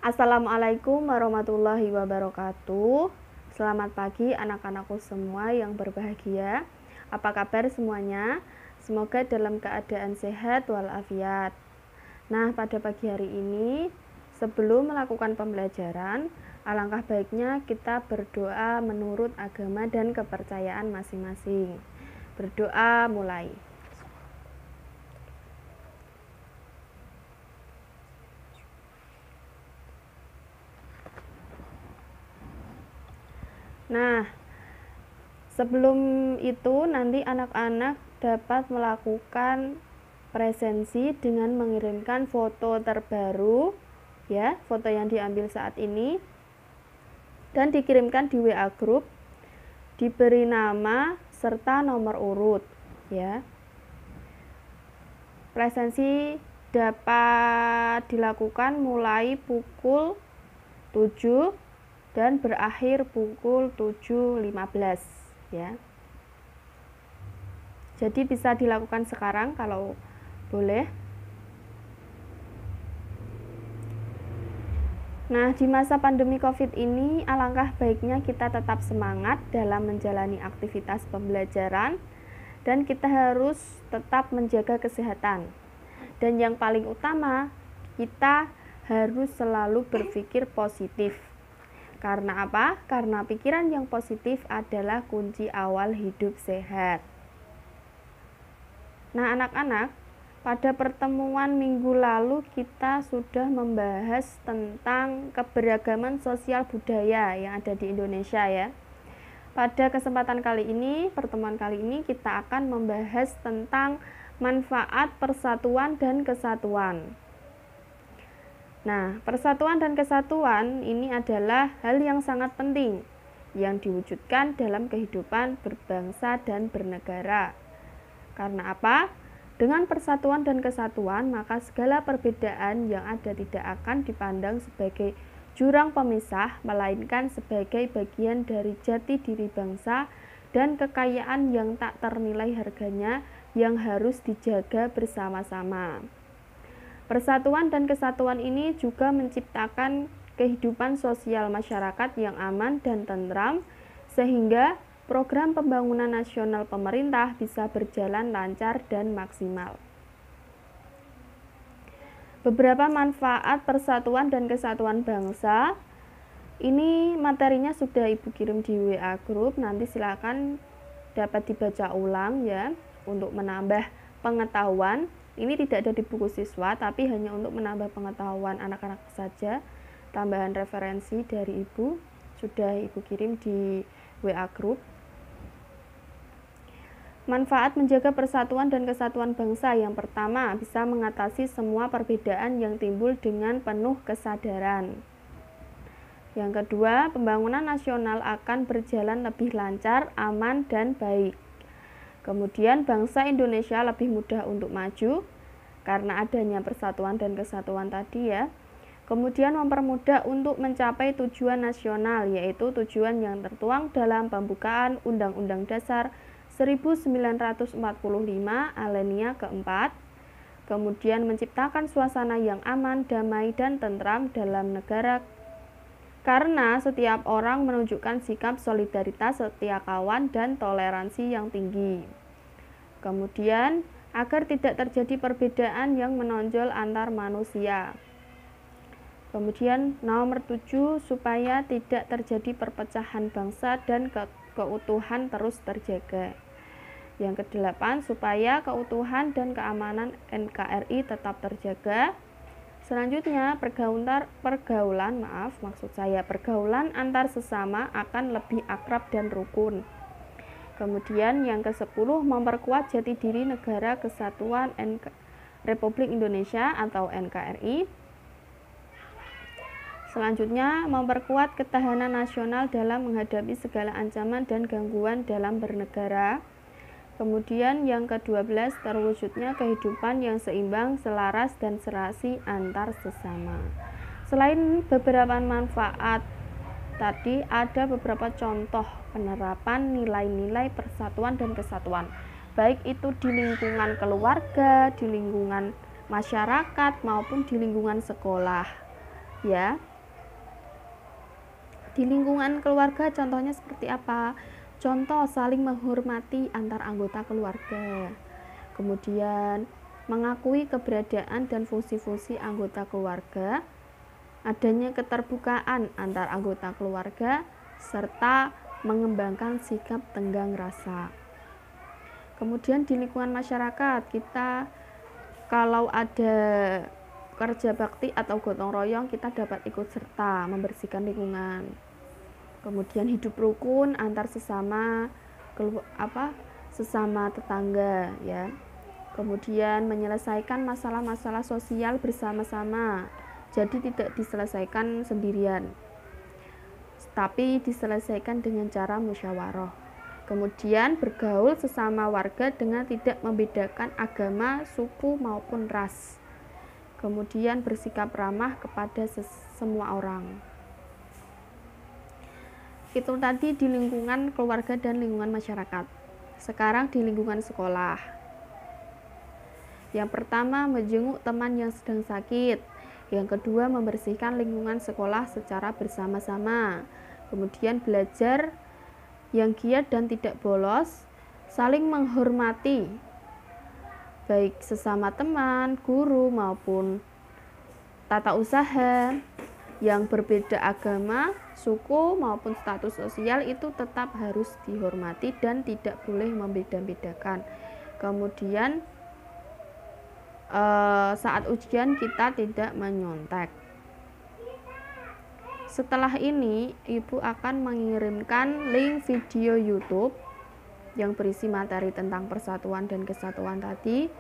Assalamualaikum warahmatullahi wabarakatuh. Selamat pagi anak-anakku semua yang berbahagia. Apa kabar semuanya? Semoga dalam keadaan sehat walafiat. Nah, pada pagi hari ini, sebelum melakukan pembelajaran, alangkah baiknya kita berdoa menurut agama dan kepercayaan masing-masing. Berdoa mulai. Nah, sebelum itu nanti anak-anak dapat melakukan presensi dengan mengirimkan foto terbaru, ya, foto yang diambil saat ini, dan dikirimkan di WA Group, diberi nama serta nomor urut, ya. Presensi dapat dilakukan mulai pukul 7 dan berakhir pukul 7.15, ya. Jadi bisa dilakukan sekarang kalau boleh. Nah, di masa pandemi Covid ini alangkah baiknya kita tetap semangat dalam menjalani aktivitas pembelajaran dan kita harus tetap menjaga kesehatan. Dan yang paling utama, kita harus selalu berpikir positif. Karena apa? Karena pikiran yang positif adalah kunci awal hidup sehat. Nah, anak-anak, pada pertemuan minggu lalu kita sudah membahas tentang keberagaman sosial budaya yang ada di Indonesia, ya. Pada kesempatan kali ini, pertemuan kali ini kita akan membahas tentang manfaat persatuan dan kesatuan. Nah, persatuan dan kesatuan ini adalah hal yang sangat penting yang diwujudkan dalam kehidupan berbangsa dan bernegara. Karena apa? Dengan persatuan dan kesatuan, maka segala perbedaan yang ada tidak akan dipandang sebagai jurang pemisah, melainkan sebagai bagian dari jati diri bangsa dan kekayaan yang tak ternilai harganya yang harus dijaga bersama-sama. Persatuan dan kesatuan ini juga menciptakan kehidupan sosial masyarakat yang aman dan tentram, sehingga program pembangunan nasional pemerintah bisa berjalan lancar dan maksimal. Beberapa manfaat persatuan dan kesatuan bangsa, ini materinya sudah Ibu kirim di WA Group, nanti silakan dapat dibaca ulang, ya, untuk menambah pengetahuan. Ini tidak ada di buku siswa, tapi hanya untuk menambah pengetahuan anak-anak saja. Tambahan referensi dari Ibu sudah Ibu kirim di WA Group. Manfaat menjaga persatuan dan kesatuan bangsa. Yang pertama, bisa mengatasi semua perbedaan yang timbul dengan penuh kesadaran. Yang kedua, pembangunan nasional akan berjalan lebih lancar, aman, dan baik. Kemudian bangsa Indonesia lebih mudah untuk maju karena adanya persatuan dan kesatuan tadi, ya. Kemudian mempermudah untuk mencapai tujuan nasional, yaitu tujuan yang tertuang dalam pembukaan Undang-Undang Dasar 1945 alinea keempat. Kemudian menciptakan suasana yang aman, damai, dan tentram dalam negara karena setiap orang menunjukkan sikap solidaritas, setia kawan, dan toleransi yang tinggi. Kemudian, agar tidak terjadi perbedaan yang menonjol antar manusia. Kemudian, nomor 7, supaya tidak terjadi perpecahan bangsa dan keutuhan terus terjaga. Yang ke-8, supaya keutuhan dan keamanan NKRI tetap terjaga. Selanjutnya, pergaulan antar sesama akan lebih akrab dan rukun. Kemudian yang ke-10, memperkuat jati diri Negara Kesatuan Republik Indonesia atau NKRI. Selanjutnya, memperkuat ketahanan nasional dalam menghadapi segala ancaman dan gangguan dalam bernegara. Kemudian yang ke-12, terwujudnya kehidupan yang seimbang, selaras, dan serasi antar sesama. Selain beberapa manfaat tadi, ada beberapa contoh penerapan nilai-nilai persatuan dan kesatuan, baik itu di lingkungan keluarga, di lingkungan masyarakat, maupun di lingkungan sekolah, ya. Di lingkungan keluarga contohnya seperti apa? Contoh saling menghormati antar anggota keluarga. Kemudian mengakui keberadaan dan fungsi-fungsi anggota keluarga, adanya keterbukaan antar anggota keluarga, serta mengembangkan sikap tenggang rasa. Kemudian di lingkungan masyarakat, kita kalau ada kerja bakti atau gotong royong, kita dapat ikut serta membersihkan lingkungan. Kemudian hidup rukun antar sesama sesama tetangga ya. Kemudian menyelesaikan masalah-masalah sosial bersama-sama. Jadi tidak diselesaikan sendirian, tapi diselesaikan dengan cara musyawarah. Kemudian bergaul sesama warga dengan tidak membedakan agama, suku maupun ras. Kemudian bersikap ramah kepada semua orang. Itu tadi di lingkungan keluarga dan lingkungan masyarakat. Sekarang di lingkungan sekolah. Yang pertama, menjenguk teman yang sedang sakit. Yang kedua, membersihkan lingkungan sekolah secara bersama-sama. Kemudian belajar yang giat dan tidak bolos, saling menghormati baik sesama teman, guru maupun tata usaha. Yang berbeda agama, suku maupun status sosial itu tetap harus dihormati dan tidak boleh membeda-bedakan. Kemudian saat ujian kita tidak menyontek. Setelah ini, Ibu akan mengirimkan link video YouTube yang berisi materi tentang persatuan dan kesatuan tadi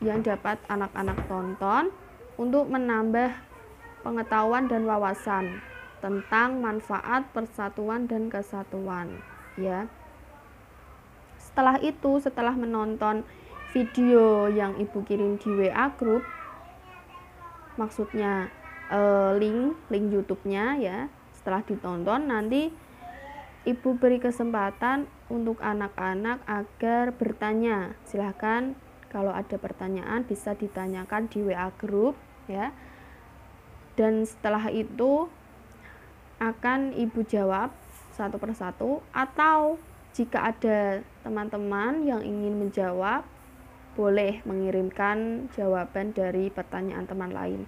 yang dapat anak-anak tonton untuk menambah pengetahuan dan wawasan tentang manfaat persatuan dan kesatuan ya. Setelah itu, setelah menonton video yang Ibu kirim di WA group, maksudnya link YouTube-nya ya. Setelah ditonton, nanti Ibu beri kesempatan untuk anak-anak agar bertanya. Silahkan kalau ada pertanyaan bisa ditanyakan di WA group ya. Dan setelah itu akan Ibu jawab satu persatu, atau jika ada teman-teman yang ingin menjawab, boleh mengirimkan jawaban dari pertanyaan teman lain.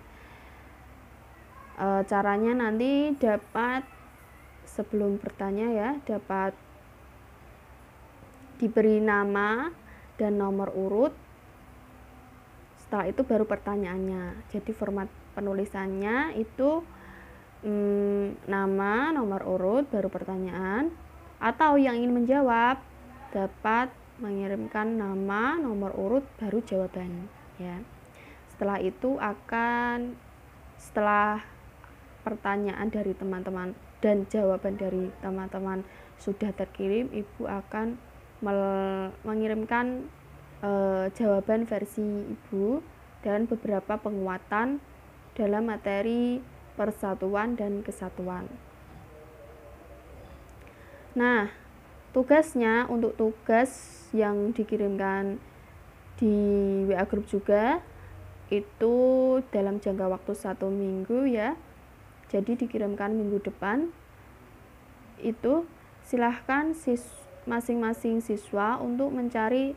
Caranya nanti dapat, sebelum bertanya ya, dapat diberi nama dan nomor urut. Setelah itu baru pertanyaannya. Jadi format penulisannya itu nama, nomor urut, baru pertanyaan. Atau yang ingin menjawab dapat mengirimkan nama, nomor urut, baru jawaban ya. Setelah itu setelah pertanyaan dari teman-teman dan jawaban dari teman-teman sudah terkirim, Ibu akan mengirimkan jawaban versi Ibu dan beberapa penguatan dalam materi persatuan dan kesatuan. Nah, tugasnya, untuk tugas yang dikirimkan di WA group juga itu dalam jangka waktu 1 minggu ya. Jadi dikirimkan minggu depan. Itu silahkan masing-masing siswa untuk mencari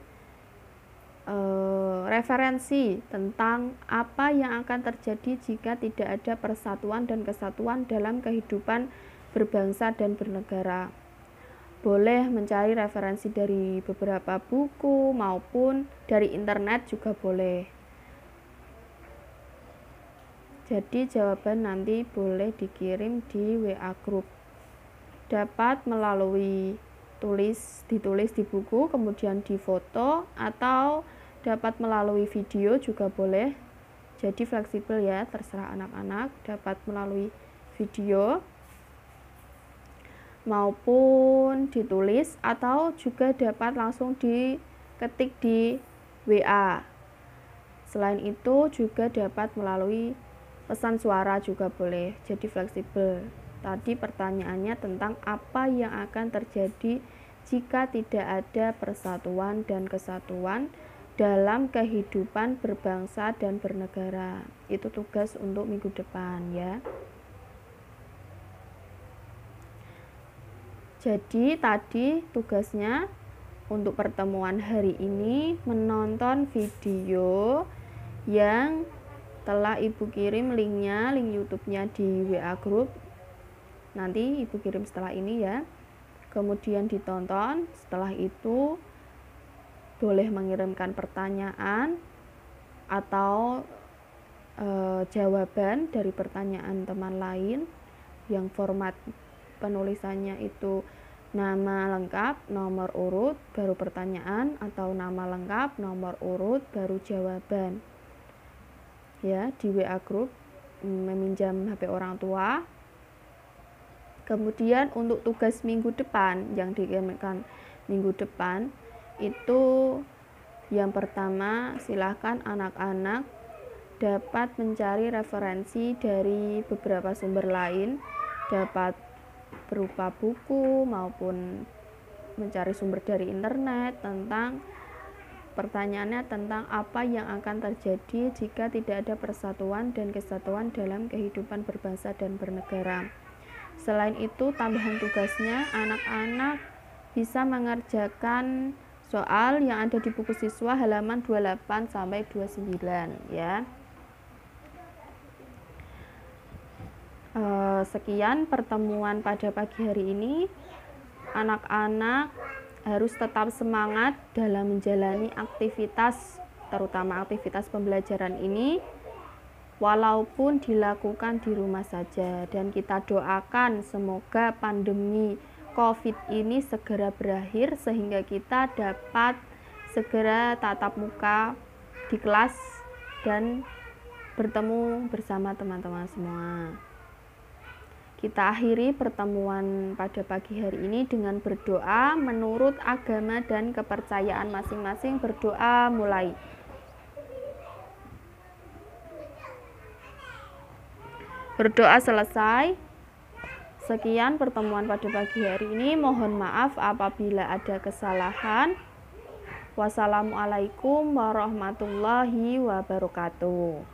referensi tentang apa yang akan terjadi jika tidak ada persatuan dan kesatuan dalam kehidupan berbangsa dan bernegara. Boleh mencari referensi dari beberapa buku maupun dari internet juga boleh. Jadi jawaban nanti boleh dikirim di WA group. Dapat melalui ditulis di buku, kemudian difoto, atau dapat melalui video juga boleh. Jadi fleksibel ya, terserah anak-anak. Dapat melalui video maupun ditulis, atau juga dapat langsung diketik di WA. Selain itu juga dapat melalui pesan suara juga boleh. Jadi fleksibel. Tadi pertanyaannya tentang apa yang akan terjadi jika tidak ada persatuan dan kesatuan dalam kehidupan berbangsa dan bernegara. Itu tugas untuk minggu depan ya. Jadi tadi tugasnya untuk pertemuan hari ini menonton video yang telah Ibu kirim linknya, link YouTube-nya di WA Group. Nanti Ibu kirim setelah ini ya. Kemudian ditonton, setelah itu boleh mengirimkan pertanyaan atau jawaban dari pertanyaan teman lain yang format penulisannya itu nama lengkap, nomor urut, baru pertanyaan, atau nama lengkap, nomor urut, baru jawaban. Ya, di WA Group meminjam HP orang tua. Kemudian untuk tugas minggu depan yang dikirimkan minggu depan itu yang pertama, silahkan anak-anak dapat mencari referensi dari beberapa sumber lain, dapat berupa buku maupun mencari sumber dari internet tentang pertanyaannya tentang apa yang akan terjadi jika tidak ada persatuan dan kesatuan dalam kehidupan berbangsa dan bernegara. Selain itu, tambahan tugasnya anak-anak bisa mengerjakan soal yang ada di buku siswa halaman 28 sampai 29 ya. Sekian pertemuan pada pagi hari ini. Anak-anak harus tetap semangat dalam menjalani aktivitas, terutama aktivitas pembelajaran ini, walaupun dilakukan di rumah saja. Dan kita doakan semoga pandemi COVID ini segera berakhir sehingga kita dapat segera tatap muka di kelas dan bertemu bersama teman-teman semua. Kita akhiri pertemuan pada pagi hari ini dengan berdoa menurut agama dan kepercayaan masing-masing. Berdoa mulai. Berdoa selesai. Sekian pertemuan pada pagi hari ini. Mohon maaf apabila ada kesalahan. Wassalamualaikum warahmatullahi wabarakatuh.